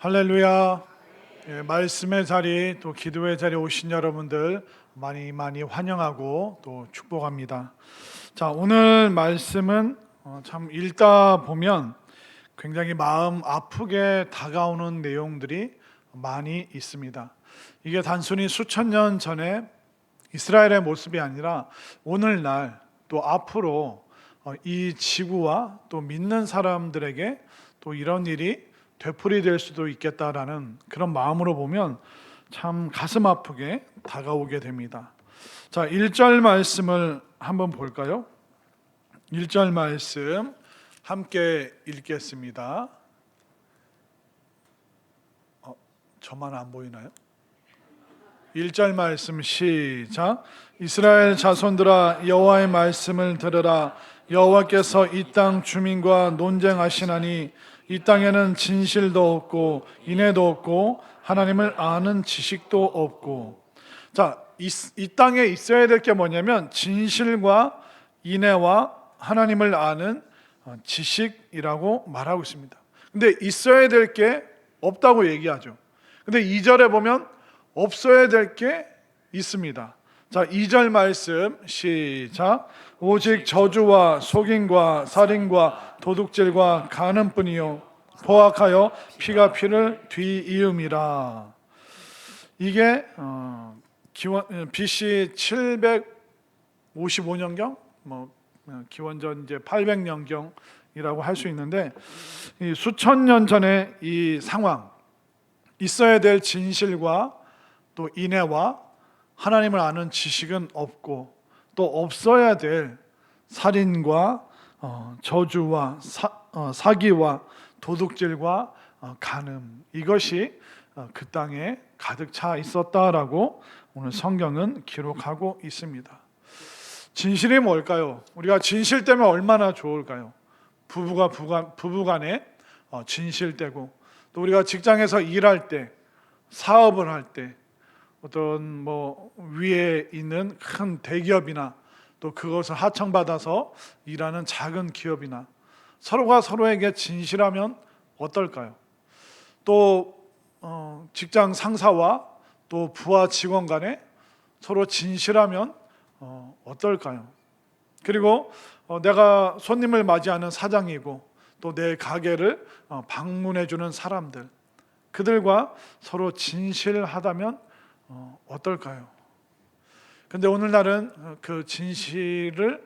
할렐루야. 말씀의 자리 또 기도의 자리에 오신 여러분들 많이 환영하고 또 축복합니다. 자, 오늘 말씀은 참 읽다 보면 굉장히 마음 아프게 다가오는 내용들이 많이 있습니다. 이게 단순히 수천 년 전에 이스라엘의 모습이 아니라 오늘날 또 앞으로 이 지구와 또 믿는 사람들에게 또 이런 일이 되풀이될 수도 있겠다라는 그런 마음으로 보면 참 가슴 아프게 다가오게 됩니다. 자, 1절 말씀을 한번 볼까요? 1절 말씀 함께 읽겠습니다. 저만 안 보이나요? 1절 말씀 시작. 이스라엘 자손들아 여호와의 말씀을 들으라. 여호와께서 이 땅 주민과 논쟁하시나니 이 땅에는 진실도 없고 인애도 없고 하나님을 아는 지식도 없고. 자, 이 땅에 있어야 될 게 뭐냐면 진실과 인애와 하나님을 아는 지식이라고 말하고 있습니다. 근데 있어야 될 게 없다고 얘기하죠. 근데 2절에 보면 없어야 될 게 있습니다. 자, 2절 말씀 시작. 오직 저주와 속임과 살인과 도둑질과 간음뿐이요 포악하여 피가 피를 뒤이음이라. 이게 BC 755년경, 기원전 이제 800년경이라고 할 수 있는데, 이 수천 년 전에 이 상황, 있어야 될 진실과 또 인애와 하나님을 아는 지식은 없고, 또 없어야 될 살인과 저주와 사기와 도둑질과 간음, 이것이 그 땅에 가득 차 있었다라고 오늘 성경은 기록하고 있습니다. 진실이 뭘까요? 우리가 진실 때문에 얼마나 좋을까요? 부부간에 진실되고, 또 우리가 직장에서 일할 때, 사업을 할 때, 어떤 위에 있는 큰 대기업이나 또 그것을 하청받아서 일하는 작은 기업이나 서로가 서로에게 진실하면 어떨까요? 또 직장 상사와 또 부하 직원 간에 서로 진실하면 어떨까요? 그리고 내가 손님을 맞이하는 사장이고 또 내 가게를 방문해 주는 사람들, 그들과 서로 진실하다면 어떨까요? 근데 오늘날은 그 진실을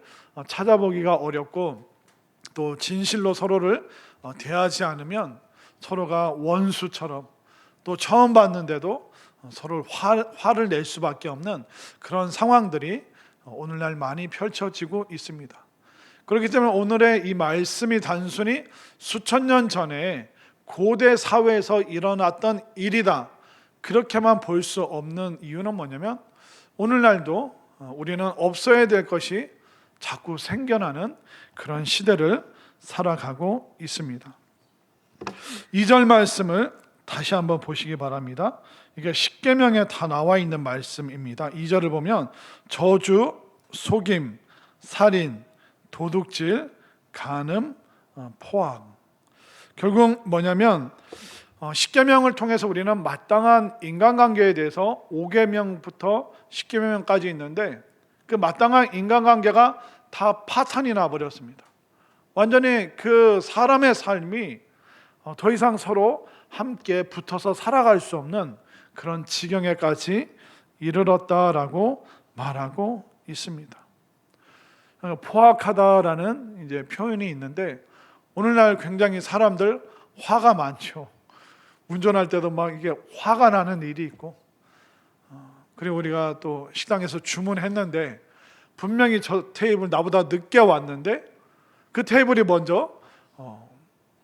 찾아보기가 어렵고, 또 진실로 서로를 대하지 않으면 서로가 원수처럼, 또 처음 봤는데도 서로 화를 낼 수밖에 없는 그런 상황들이 오늘날 많이 펼쳐지고 있습니다. 그렇기 때문에 오늘의 이 말씀이 단순히 수천 년 전에 고대 사회에서 일어났던 일이다, 그렇게만 볼 수 없는 이유는 뭐냐면 오늘날도 우리는 없어야 될 것이 자꾸 생겨나는 그런 시대를 살아가고 있습니다. 2절 말씀을 다시 한번 보시기 바랍니다. 이게 십계명에 다 나와 있는 말씀입니다. 2절을 보면 저주, 속임, 살인, 도둑질, 간음, 포악. 결국 뭐냐면 십계명을 통해서 우리는 마땅한 인간관계에 대해서 5계명부터 10계명까지 있는데, 그 마땅한 인간관계가 다 파탄이 나버렸습니다. 완전히 그 사람의 삶이 더 이상 서로 함께 붙어서 살아갈 수 없는 그런 지경에까지 이르렀다라고 말하고 있습니다. 포악하다라는 이제 표현이 있는데, 오늘날 굉장히 사람들 화가 많죠. 운전할 때도 막 이게 화가 나는 일이 있고, 그리고 우리가 또 식당에서 주문했는데 분명히 저 테이블 나보다 늦게 왔는데 그 테이블이 먼저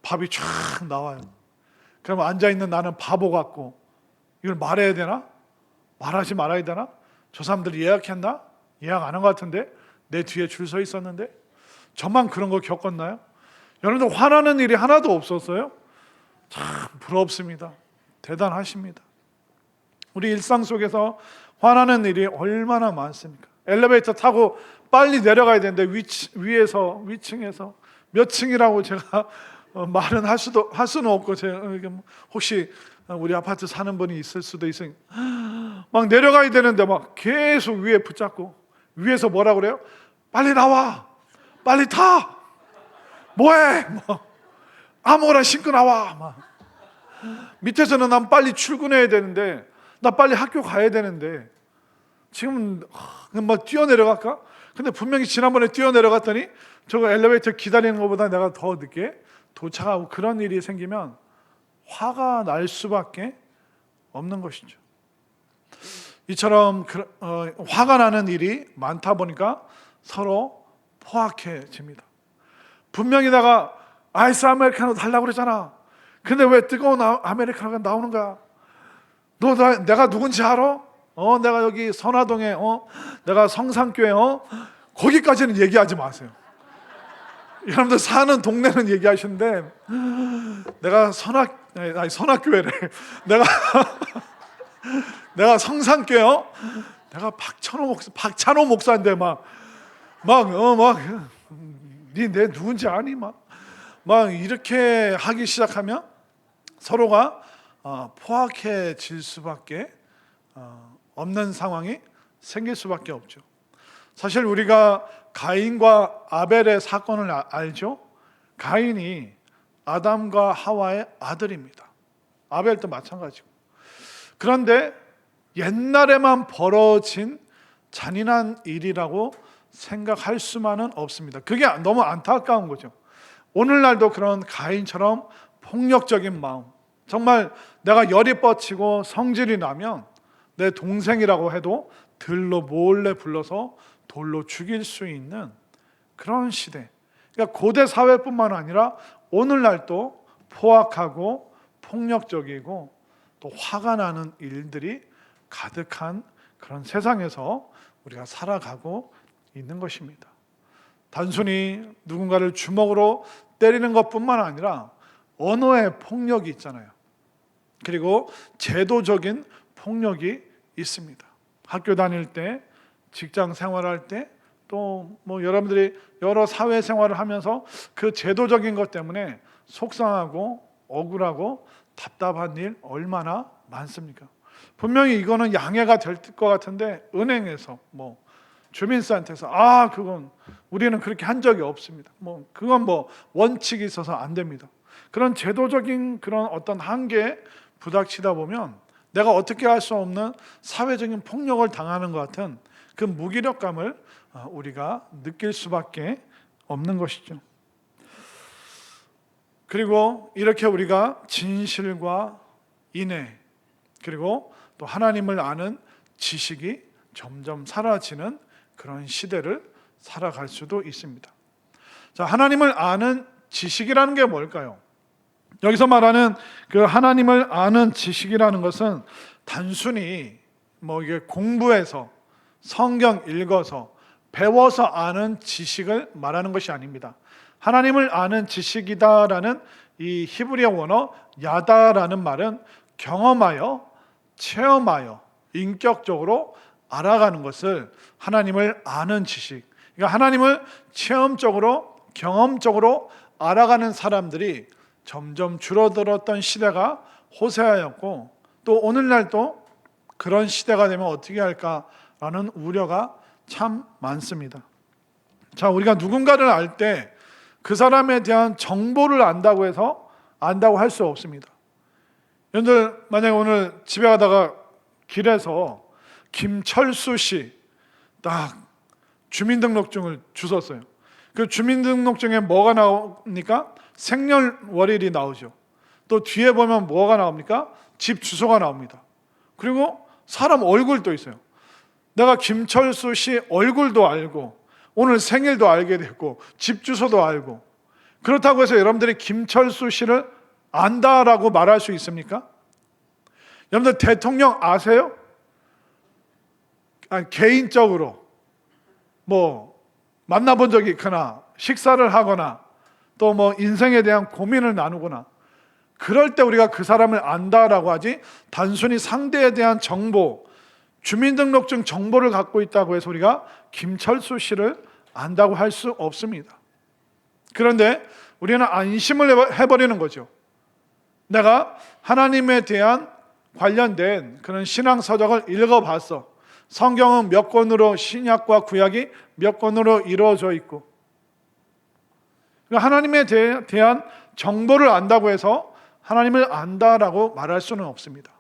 밥이 쫙 나와요. 그럼 앉아있는 나는 바보 같고, 이걸 말해야 되나? 말하지 말아야 되나? 저 사람들 예약했나? 예약 안 한 것 같은데 내 뒤에 줄 서 있었는데. 저만 그런 거 겪었나요? 여러분들 화나는 일이 하나도 없었어요? 참 부럽습니다. 대단하십니다. 우리 일상 속에서 화나는 일이 얼마나 많습니까? 엘리베이터 타고 빨리 내려가야 되는데 위층에서 몇 층이라고 제가 말은 할 수는 없고 혹시 우리 아파트 사는 분이 있을 수도 있으니 막 내려가야 되는데 막 계속 위에 붙잡고 위에서 뭐라 그래요? 빨리 나와, 빨리 타, 뭐해? 뭐 아무거나 신고 나와. 막 밑에서는 난 빨리 출근해야 되는데, 나 빨리 학교 가야 되는데 지금 막 뛰어내려갈까? 근데 분명히 지난번에 뛰어내려갔더니 저거 엘리베이터 기다리는 것보다 내가 더 늦게 도착하고 그런 일이 생기면 화가 날 수밖에 없는 것이죠. 이처럼 화가 나는 일이 많다 보니까 서로 포악해집니다. 분명히 내가 아이스 아메리카노 달라고 그랬잖아. 근데 왜 뜨거운 아메리카노가 나오는 거야? 내가 누군지 알아? 내가 여기 선화동에 내가 성산교회 거기까지는 얘기하지 마세요. 여러분들 사는 동네는 얘기하시는데 내가 선화교회래. 내가 성산교회 내가 박찬호 목사인데 내 누군지 아니? 막 이렇게 하기 시작하면 서로가 포악해질 수밖에 없는 상황이 생길 수밖에 없죠. 사실 우리가 가인과 아벨의 사건을 알죠? 가인이 아담과 하와의 아들입니다. 아벨도 마찬가지고. 그런데 옛날에만 벌어진 잔인한 일이라고 생각할 수만은 없습니다. 그게 너무 안타까운 거죠. 오늘날도 그런 가인처럼 폭력적인 마음, 정말 내가 열이 뻗치고 성질이 나면 내 동생이라고 해도 들로 몰래 불러서 돌로 죽일 수 있는 그런 시대. 그러니까 고대 사회뿐만 아니라 오늘날도 포악하고 폭력적이고 또 화가 나는 일들이 가득한 그런 세상에서 우리가 살아가고 있는 것입니다. 단순히 누군가를 주먹으로 때리는 것뿐만 아니라 언어의 폭력이 있잖아요. 그리고 제도적인 폭력이 있습니다. 학교 다닐 때, 직장 생활할 때, 또 여러분들이 여러 사회 생활을 하면서 그 제도적인 것 때문에 속상하고 억울하고 답답한 일 얼마나 많습니까? 분명히 이거는 양해가 될 것 같은데 은행에서 주민센터에서 그건 우리는 그렇게 한 적이 없습니다. 그건 원칙이 있어서 안 됩니다. 그런 제도적인 그런 어떤 한계에 부닥치다 보면 내가 어떻게 할 수 없는 사회적인 폭력을 당하는 것 같은 그 무기력감을 우리가 느낄 수밖에 없는 것이죠. 그리고 이렇게 우리가 진실과 인애 그리고 또 하나님을 아는 지식이 점점 사라지는 그런 시대를 살아갈 수도 있습니다. 자, 하나님을 아는 지식이라는 게 뭘까요? 여기서 말하는 그 하나님을 아는 지식이라는 것은 단순히 이게 공부해서 성경 읽어서 배워서 아는 지식을 말하는 것이 아닙니다. 하나님을 아는 지식이다라는 이 히브리어 원어 야다라는 말은 경험하여, 체험하여, 인격적으로 알아가는 것을 하나님을 아는 지식. 그러니까 하나님을 체험적으로, 경험적으로 알아가는 사람들이 점점 줄어들었던 시대가 호세아였고, 또 오늘날도 그런 시대가 되면 어떻게 할까라는 우려가 참 많습니다. 자, 우리가 누군가를 알 때 그 사람에 대한 정보를 안다고 해서 안다고 할 수 없습니다. 여러분들 만약에 오늘 집에 가다가 길에서 김철수 씨 딱 주민등록증을 주웠어요. 그 주민등록증에 뭐가 나옵니까? 생년월일이 나오죠. 또 뒤에 보면 뭐가 나옵니까? 집 주소가 나옵니다. 그리고 사람 얼굴도 있어요. 내가 김철수 씨 얼굴도 알고 오늘 생일도 알게 됐고 집 주소도 알고, 그렇다고 해서 여러분들이 김철수 씨를 안다라고 말할 수 있습니까? 여러분들 대통령 아세요? 개인적으로 만나본 적이 있거나 식사를 하거나 또 인생에 대한 고민을 나누거나 그럴 때 우리가 그 사람을 안다라고 하지, 단순히 상대에 대한 정보, 주민등록증 정보를 갖고 있다고 해서 우리가 김철수 씨를 안다고 할 수 없습니다. 그런데 우리는 안심을 해버리는 거죠. 내가 하나님에 대한 관련된 그런 신앙서적을 읽어봤어. 성경은 몇 권으로, 신약과 구약이 몇 권으로 이루어져 있고, 하나님에 대한 정보를 안다고 해서 하나님을 안다라고 말할 수는 없습니다.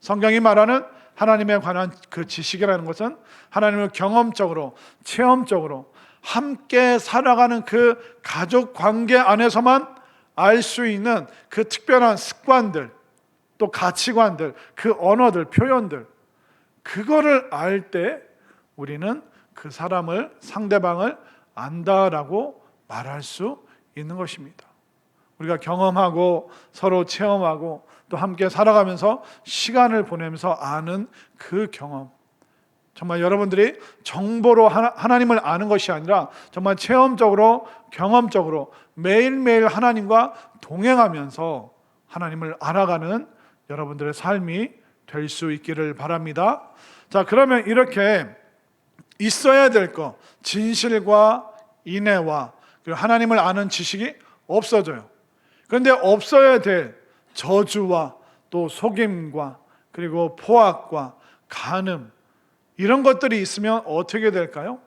성경이 말하는 하나님에 관한 그 지식이라는 것은 하나님을 경험적으로, 체험적으로 함께 살아가는 그 가족 관계 안에서만 알 수 있는 그 특별한 습관들, 또 가치관들, 그 언어들, 표현들, 그거를 알 때 우리는 그 사람을, 상대방을 안다라고 말할 수 있는 것입니다. 우리가 경험하고 서로 체험하고 또 함께 살아가면서 시간을 보내면서 아는 그 경험, 정말 여러분들이 정보로 하나님을 아는 것이 아니라 정말 체험적으로, 경험적으로 매일매일 하나님과 동행하면서 하나님을 알아가는 여러분들의 삶이 될 수 있기를 바랍니다. 자, 그러면 이렇게 있어야 될 것, 진실과 인애와 그리고 하나님을 아는 지식이 없어져요. 그런데 없어야 될 저주와 또 속임과 그리고 포악과 간음, 이런 것들이 있으면 어떻게 될까요?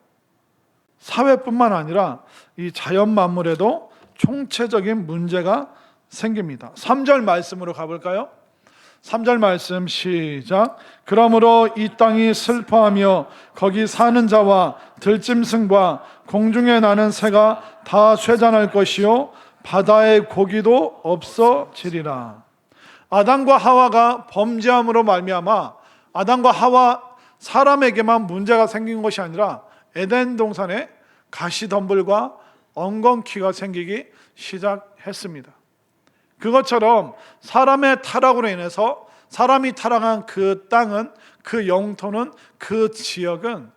사회뿐만 아니라 이 자연 만물에도 총체적인 문제가 생깁니다. 3절 말씀으로 가볼까요? 3절 말씀 시작. 그러므로 이 땅이 슬퍼하며 거기 사는 자와 들짐승과 공중에 나는 새가 다 쇠잔할 것이요 바다의 고기도 없어지리라. 아담과 하와가 범죄함으로 말미암아 아담과 하와 사람에게만 문제가 생긴 것이 아니라 에덴 동산에 가시덤불과 엉겅퀴가 생기기 시작했습니다. 그것처럼 사람의 타락으로 인해서 사람이 타락한 그 땅은, 그 영토는, 그 지역은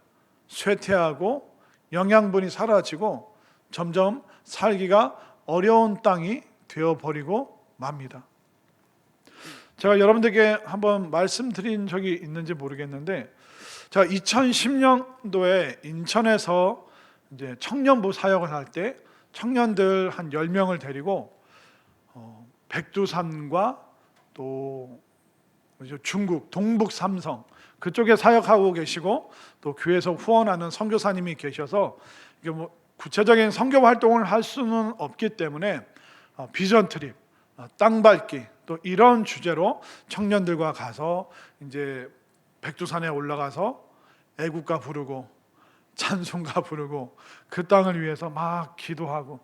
쇠퇴하고 영양분이 사라지고 점점 살기가 어려운 땅이 되어버리고 맙니다. 제가 여러분들에게 한번 말씀드린 적이 있는지 모르겠는데, 제가 2010년도에 인천에서 이제 청년부 사역을 할 때 청년들 한 10명을 데리고 백두산과 또 중국 동북 삼성 그쪽에 사역하고 계시고 또 교회에서 후원하는 선교사님이 계셔서 이게 뭐 구체적인 선교 활동을 할 수는 없기 때문에 비전 트립, 땅 밟기 또 이런 주제로 청년들과 가서 이제 백두산에 올라가서 애국가 부르고 찬송가 부르고 그 땅을 위해서 막 기도하고,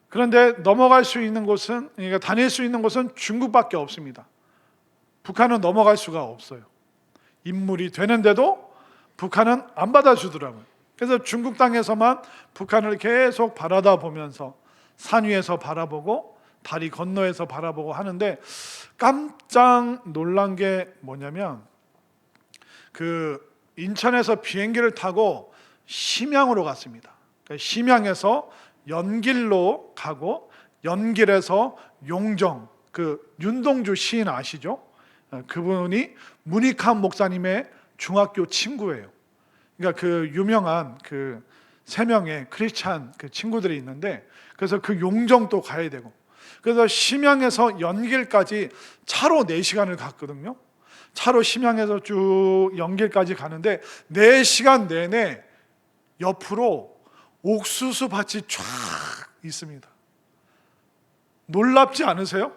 그런데 넘어갈 수 있는 곳은, 그러니까 다닐 수 있는 곳은 중국밖에 없습니다. 북한은 넘어갈 수가 없어요. 인물이 되는데도 북한은 안 받아주더라고요. 그래서 중국 땅에서만 북한을 계속 바라다 보면서 산 위에서 바라보고 다리 건너에서 바라보고 하는데, 깜짝 놀란 게 뭐냐면 그 인천에서 비행기를 타고 심양으로 갔습니다. 그러니까 심양에서 연길로 가고 연길에서 용정, 그 윤동주 시인 아시죠? 그분이 문익환 목사님의 중학교 친구예요. 그러니까 그 유명한 그 3명의 크리스찬 그 친구들이 있는데, 그래서 그 용정도 가야 되고, 그래서 심양에서 연길까지 차로 4시간을 갔거든요. 차로 심양에서 쭉 연길까지 가는데 4시간 내내 옆으로 옥수수 밭이 쫙 있습니다. 놀랍지 않으세요?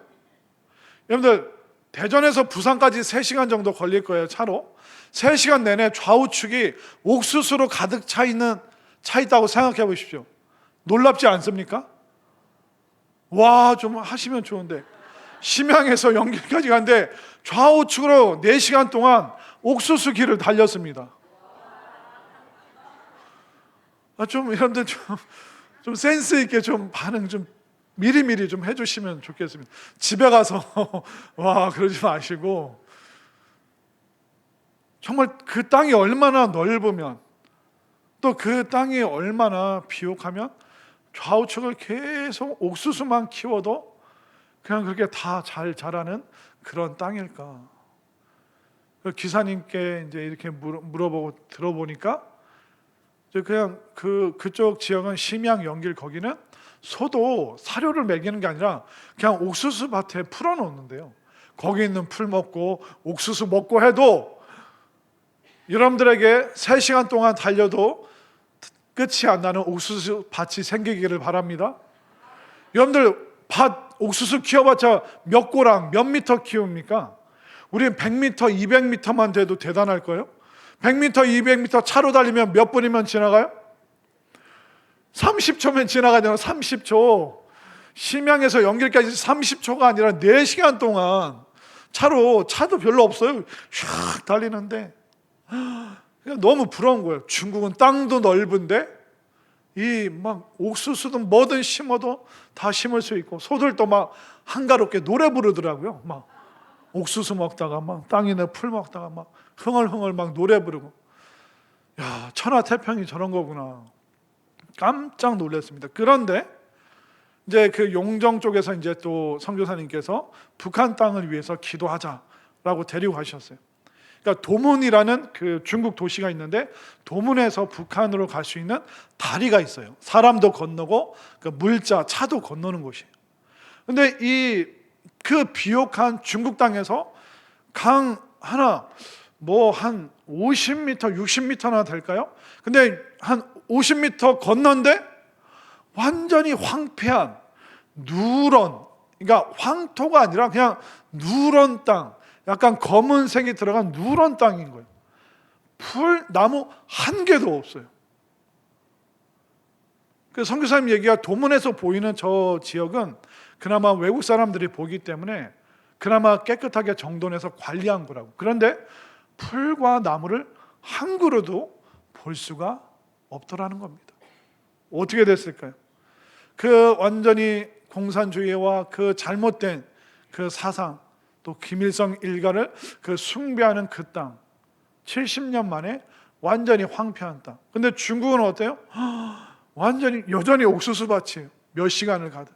여러분들 대전에서 부산까지 3시간 정도 걸릴 거예요, 차로. 3시간 내내 좌우측이 옥수수로 가득 차 있다고 생각해 보십시오. 놀랍지 않습니까? 와, 좀 하시면 좋은데, 심양에서 연길까지 갔는데 좌우측으로 4시간 동안 옥수수 길을 달렸습니다. 좀 여러분들 좀 센스 있게 좀 반응 좀 미리미리 좀 해주시면 좋겠습니다. 집에 가서 와 그러지 마시고, 정말 그 땅이 얼마나 넓으면, 또 그 땅이 얼마나 비옥하면 좌우측을 계속 옥수수만 키워도 그냥 그렇게 다 잘 자라는 그런 땅일까? 기사님께 이제 이렇게 물어보고 들어보니까 그냥 그쪽 지역은 심양 연길 거기는 소도 사료를 먹이는 게 아니라 그냥 옥수수 밭에 풀어놓는데요. 거기 있는 풀 먹고 옥수수 먹고 해도 여러분들에게 3시간 동안 달려도 끝이 안 나는 옥수수 밭이 생기기를 바랍니다. 여러분들 밭 옥수수 키워봤자 몇 고랑 몇 미터 키웁니까? 우리는 100m, 200m만 돼도 대단할 거예요. 100m, 200m 차로 달리면 몇 분이면 지나가요? 30초면 지나가잖아요. 30초. 심양에서 연길까지 30초가 아니라 4시간 동안 차도 별로 없어요. 샥 달리는데 너무 부러운 거예요. 중국은 땅도 넓은데 이 막 옥수수든 뭐든 심어도 다 심을 수 있고, 소들도 막 한가롭게 노래 부르더라고요. 막 옥수수 먹다가 막 땅이나 풀 먹다가 막 흥얼흥얼 막 노래 부르고. 야, 천하태평이 저런 거구나. 깜짝 놀랐습니다. 그런데 이제 그 용정 쪽에서 이제 또 선교사님께서 북한 땅을 위해서 기도하자라고 데리고 가셨어요. 그러니까 도문이라는 그 중국 도시가 있는데, 도문에서 북한으로 갈 수 있는 다리가 있어요. 사람도 건너고 그 물자, 차도 건너는 곳이에요. 근데 그 비옥한 중국 땅에서 강 하나 뭐 한 50m, 60m나 될까요? 근데 한 50m 건넌데 완전히 황폐한 누런, 그러니까 황토가 아니라 그냥 누런 땅, 약간 검은색이 들어간 누런 땅인 거예요. 풀, 나무 한 개도 없어요. 그 선교사님 얘기가 도문에서 보이는 저 지역은 그나마 외국 사람들이 보기 때문에 그나마 깨끗하게 정돈해서 관리한 거라고. 그런데 풀과 나무를 한 그루도 볼 수가 없더라는 겁니다. 어떻게 됐을까요? 그 완전히 공산주의와 그 잘못된 그 사상, 또 김일성 일가를 그 숭배하는 그 땅, 70년 만에 완전히 황폐한 땅. 근데 중국은 어때요? 완전히 여전히 옥수수 밭이에요. 몇 시간을 가든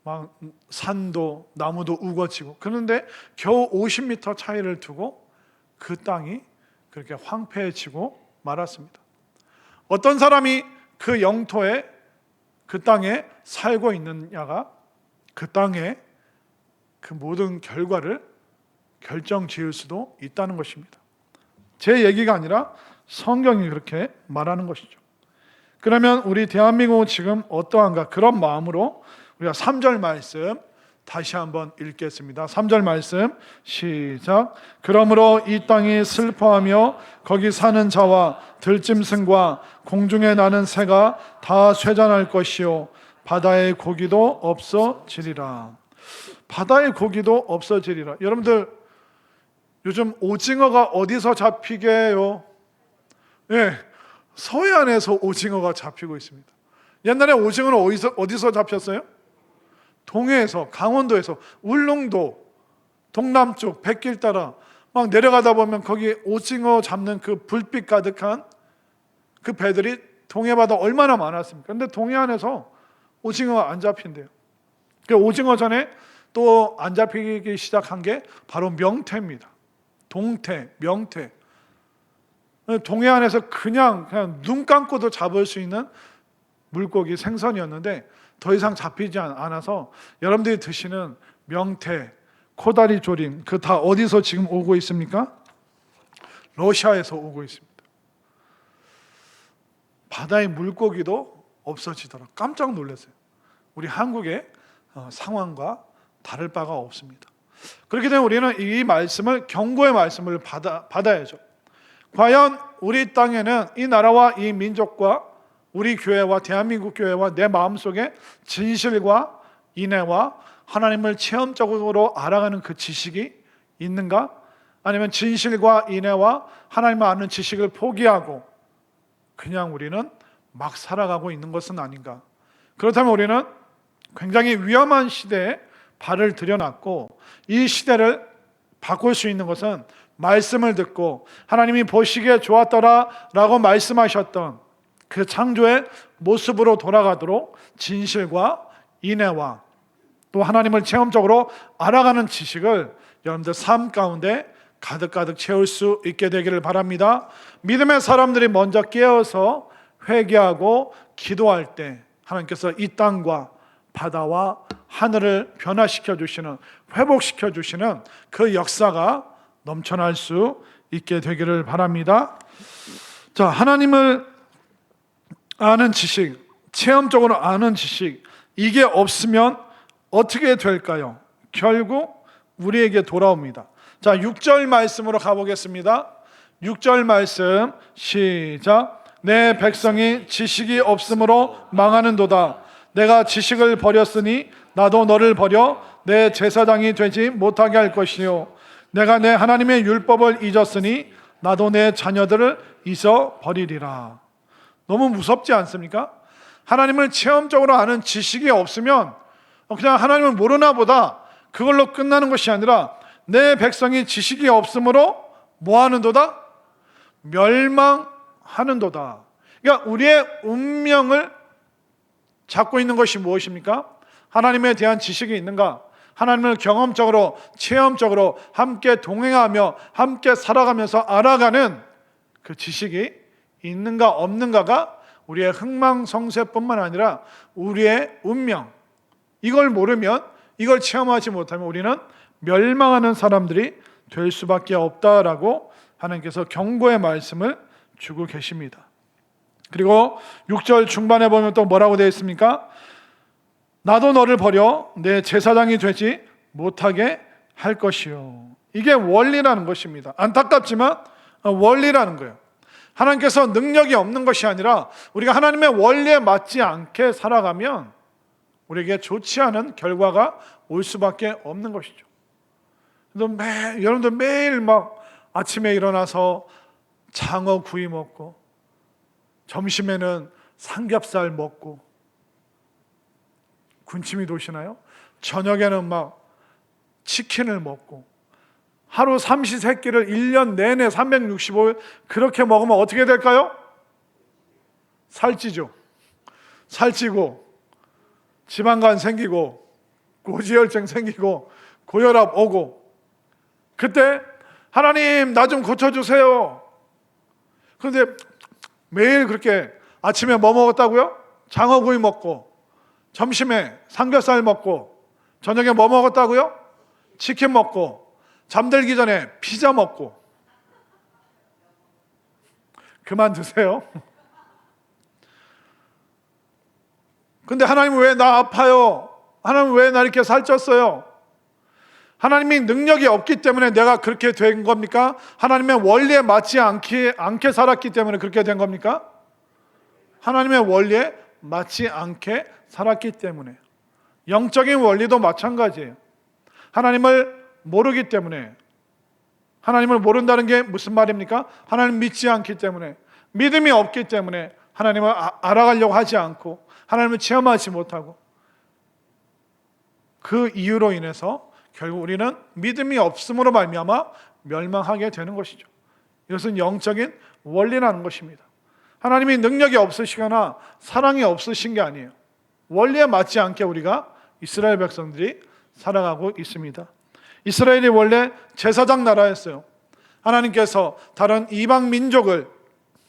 막 산도 나무도 우거지고. 그런데 겨우 50m 차이를 두고 그 땅이 그렇게 황폐해지고 말았습니다. 어떤 사람이 그 영토에, 그 땅에 살고 있느냐가 그 땅의 그 모든 결과를 결정지을 수도 있다는 것입니다. 제 얘기가 아니라 성경이 그렇게 말하는 것이죠. 그러면 우리 대한민국은 지금 어떠한가? 그런 마음으로 우리가 3절 말씀 다시 한번 읽겠습니다. 3절 말씀 시작. 그러므로 이 땅이 슬퍼하며 거기 사는 자와 들짐승과 공중에 나는 새가 다 쇠잔할 것이요 바다의 고기도 없어지리라. 바다의 고기도 없어지리라. 여러분들 요즘 오징어가 어디서 잡히게 해요? 예, 서해안에서 오징어가 잡히고 있습니다. 옛날에 오징어는 어디서 잡혔어요? 동해에서, 강원도에서, 울릉도, 동남쪽 백길 따라 막 내려가다 보면 거기 오징어 잡는 그 불빛 가득한 그 배들이 동해바다 얼마나 많았습니까? 그런데 동해안에서 오징어가 안 잡힌대요. 그 오징어 전에 또 안 잡히기 시작한 게 바로 명태입니다. 동태, 명태. 동해안에서 그냥 눈 감고도 잡을 수 있는 물고기, 생선이었는데 더 이상 잡히지 않아서 여러분들이 드시는 명태, 코다리 조림, 그 다 어디서 지금 오고 있습니까? 러시아에서 오고 있습니다. 바다의 물고기도 없어지더라. 깜짝 놀랐어요. 우리 한국의 상황과 다를 바가 없습니다. 그렇게 되면 우리는 이 말씀을, 경고의 말씀을 받아야죠. 과연 우리 땅에는 이 나라와 이 민족과 우리 교회와 대한민국 교회와 내 마음속에 진실과 인애와 하나님을 체험적으로 알아가는 그 지식이 있는가? 아니면 진실과 인애와 하나님을 아는 지식을 포기하고 그냥 우리는 막 살아가고 있는 것은 아닌가? 그렇다면 우리는 굉장히 위험한 시대에 발을 들여놨고, 이 시대를 바꿀 수 있는 것은 말씀을 듣고 하나님이 보시기에 좋았더라 라고 말씀하셨던 그 창조의 모습으로 돌아가도록 진실과 인애와 또 하나님을 체험적으로 알아가는 지식을 여러분들 삶 가운데 가득가득 채울 수 있게 되기를 바랍니다. 믿음의 사람들이 먼저 깨어서 회개하고 기도할 때 하나님께서 이 땅과 바다와 하늘을 변화시켜 주시는, 회복시켜 주시는 그 역사가 넘쳐날 수 있게 되기를 바랍니다. 자, 하나님을 아는 지식, 체험적으로 아는 지식, 이게 없으면 어떻게 될까요? 결국 우리에게 돌아옵니다. 자, 6절 말씀으로 가보겠습니다. 6절 말씀 시작. 내 백성이 지식이 없으므로 망하는도다. 내가 지식을 버렸으니 나도 너를 버려 내 제사장이 되지 못하게 할 것이요, 내가 내 하나님의 율법을 잊었으니 나도 내 자녀들을 잊어버리리라. 너무 무섭지 않습니까? 하나님을 체험적으로 아는 지식이 없으면 그냥 하나님을 모르나 보다, 그걸로 끝나는 것이 아니라 내 백성이 지식이 없으므로 뭐하는도다? 멸망하는도다. 그러니까 우리의 운명을 잡고 있는 것이 무엇입니까? 하나님에 대한 지식이 있는가? 하나님을 경험적으로, 체험적으로 함께 동행하며 함께 살아가면서 알아가는 그 지식이 있는가 없는가가 우리의 흥망성쇠뿐만 아니라 우리의 운명, 이걸 모르면, 이걸 체험하지 못하면 우리는 멸망하는 사람들이 될 수밖에 없다라고 하나님께서 경고의 말씀을 주고 계십니다. 그리고 6절 중반에 보면 또 뭐라고 되어 있습니까? 나도 너를 버려 내 제사장이 되지 못하게 할 것이요. 이게 원리라는 것입니다. 안타깝지만 원리라는 거예요. 하나님께서 능력이 없는 것이 아니라 우리가 하나님의 원리에 맞지 않게 살아가면 우리에게 좋지 않은 결과가 올 수밖에 없는 것이죠. 여러분들 매일 막 아침에 일어나서 장어 구이 먹고, 점심에는 삼겹살 먹고, 군침이 도시나요? 저녁에는 막 치킨을 먹고, 하루 삼시세끼를 1년 내내 365일 그렇게 먹으면 어떻게 될까요? 살찌죠. 살찌고 지방간 생기고 고지혈증 생기고 고혈압 오고, 그때 하나님 나 좀 고쳐주세요. 그런데 매일 그렇게 아침에 뭐 먹었다고요? 장어구이 먹고, 점심에 삼겹살 먹고, 저녁에 뭐 먹었다고요? 치킨 먹고, 잠들기 전에 피자 먹고. 그만 드세요. 근데 하나님 왜 나 아파요? 하나님 왜 나 이렇게 살쪘어요? 하나님이 능력이 없기 때문에 내가 그렇게 된 겁니까? 하나님의 원리에 맞지 않게 살았기 때문에 그렇게 된 겁니까? 하나님의 원리에 맞지 않게 살았기 때문에. 영적인 원리도 마찬가지예요. 하나님을 모르기 때문에. 하나님을 모른다는 게 무슨 말입니까? 하나님 믿지 않기 때문에, 믿음이 없기 때문에 하나님을 알아가려고 하지 않고 하나님을 체험하지 못하고, 그 이유로 인해서 결국 우리는 믿음이 없음으로 말미암아 멸망하게 되는 것이죠. 이것은 영적인 원리라는 것입니다. 하나님이 능력이 없으시거나 사랑이 없으신 게 아니에요. 원리에 맞지 않게 우리가 이스라엘 백성들이 살아가고 있습니다. 이스라엘이 원래 제사장 나라였어요. 하나님께서 다른 이방 민족을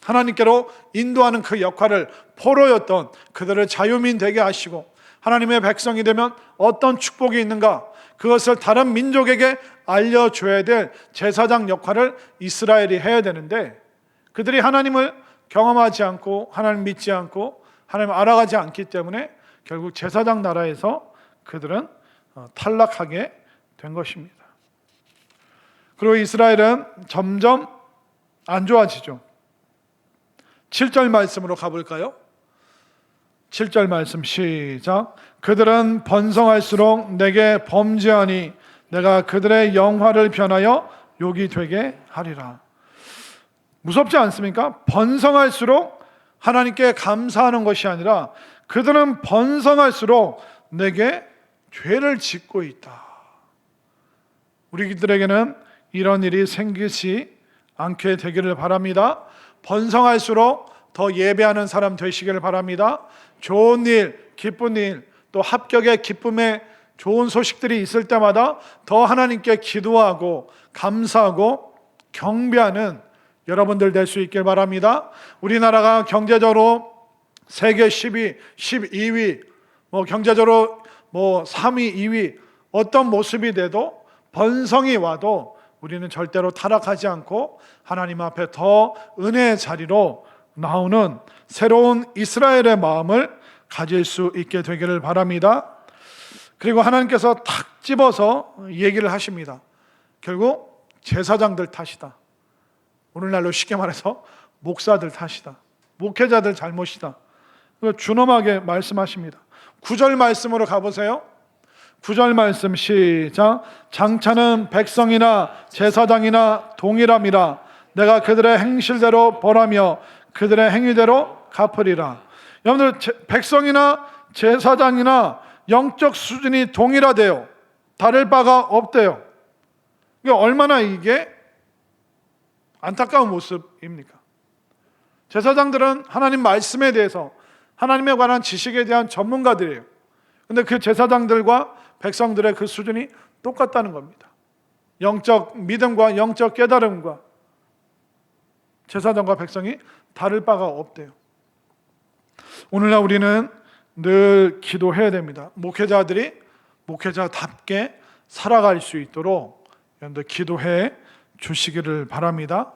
하나님께로 인도하는 그 역할을, 포로였던 그들을 자유민 되게 하시고, 하나님의 백성이 되면 어떤 축복이 있는가, 그것을 다른 민족에게 알려줘야 될 제사장 역할을 이스라엘이 해야 되는데, 그들이 하나님을 경험하지 않고 하나님 믿지 않고 하나님 알아가지 않기 때문에 결국 제사장 나라에서 그들은 탈락하게 된 것입니다. 그리고 이스라엘은 점점 안 좋아지죠. 7절 말씀으로 가볼까요? 7절 말씀 시작. 그들은 번성할수록 내게 범죄하니 내가 그들의 영화를 변하여 욕이 되게 하리라. 무섭지 않습니까? 번성할수록 하나님께 감사하는 것이 아니라 그들은 번성할수록 내게 죄를 짓고 있다. 우리들에게는 이런 일이 생기지 않게 되기를 바랍니다. 번성할수록 더 예배하는 사람 되시기를 바랍니다. 좋은 일, 기쁜 일, 또 합격의 기쁨의 좋은 소식들이 있을 때마다 더 하나님께 기도하고 감사하고 경배하는 여러분들 될 수 있길 바랍니다. 우리나라가 경제적으로 세계 10위, 12위, 경제적으로 3위, 2위 어떤 모습이 돼도 번성이 와도 우리는 절대로 타락하지 않고 하나님 앞에 더 은혜의 자리로 나오는 새로운 이스라엘의 마음을 가질 수 있게 되기를 바랍니다. 그리고 하나님께서 탁 집어서 얘기를 하십니다. 결국 제사장들 탓이다. 오늘날로 쉽게 말해서 목사들 탓이다. 목회자들 잘못이다. 준엄하게 말씀하십니다. 9절 말씀으로 가보세요. 9절 말씀 시작. 장차는 백성이나 제사장이나 동일함이라. 내가 그들의 행실대로 벌하며 그들의 행위대로 갚으리라. 여러분들, 백성이나 제사장이나 영적 수준이 동일하대요. 다를 바가 없대요. 얼마나 이게 안타까운 모습입니까? 제사장들은 하나님 말씀에 대해서, 하나님에 관한 지식에 대한 전문가들이에요. 근데 그 제사장들과 백성들의 그 수준이 똑같다는 겁니다. 영적 믿음과 영적 깨달음과 제사장과 백성이 다를 바가 없대요. 오늘날 우리는 늘 기도해야 됩니다. 목회자들이 목회자답게 살아갈 수 있도록 여러분들 기도해 주시기를 바랍니다.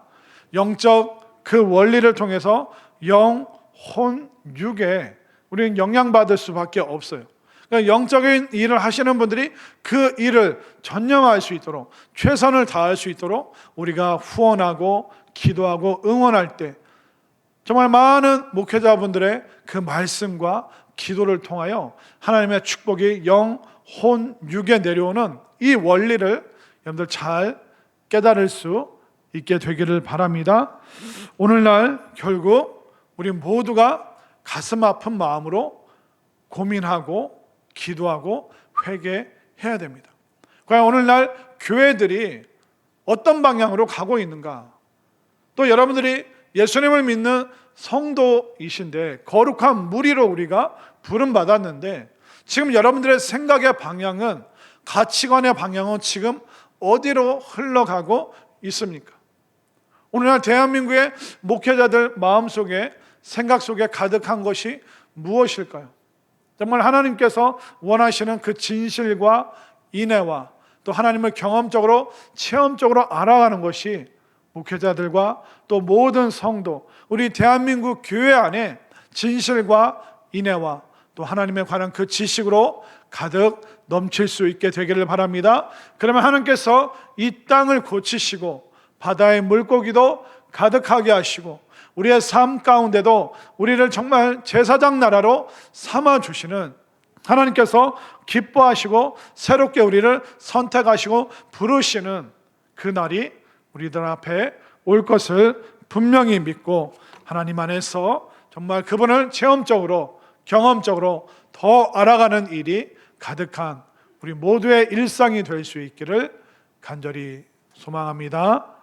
영적 그 원리를 통해서 영, 혼, 육에 우리는 영향받을 수밖에 없어요. 그러니까 영적인 일을 하시는 분들이 그 일을 전념할 수 있도록, 최선을 다할 수 있도록 우리가 후원하고 기도하고 응원할 때 정말 많은 목회자분들의 그 말씀과 기도를 통하여 하나님의 축복이 영, 혼, 육에 내려오는 이 원리를 여러분들 잘 깨달을 수 있게 되기를 바랍니다. 오늘날 결국 우리 모두가 가슴 아픈 마음으로 고민하고 기도하고 회개해야 됩니다. 과연 오늘날 교회들이 어떤 방향으로 가고 있는가? 또 여러분들이 예수님을 믿는 성도이신데 거룩한 무리로 우리가 부름받았는데 지금 여러분들의 생각의 방향은, 가치관의 방향은 지금 어디로 흘러가고 있습니까? 오늘날 대한민국의 목회자들 마음속에, 생각 속에 가득한 것이 무엇일까요? 정말 하나님께서 원하시는 그 진실과 인애와 또 하나님을 경험적으로, 체험적으로 알아가는 것이 목회자들과 또 모든 성도, 우리 대한민국 교회 안에 진실과 인애와 또 하나님에 관한 그 지식으로 가득 넘칠 수 있게 되기를 바랍니다. 그러면 하나님께서 이 땅을 고치시고 바다의 물고기도 가득하게 하시고 우리의 삶 가운데도 우리를 정말 제사장 나라로 삼아주시는 하나님께서 기뻐하시고 새롭게 우리를 선택하시고 부르시는 그 날이 우리들 앞에 올 것을 분명히 믿고 하나님 안에서 정말 그분을 체험적으로, 경험적으로 더 알아가는 일이 가득한 우리 모두의 일상이 될 수 있기를 간절히 소망합니다.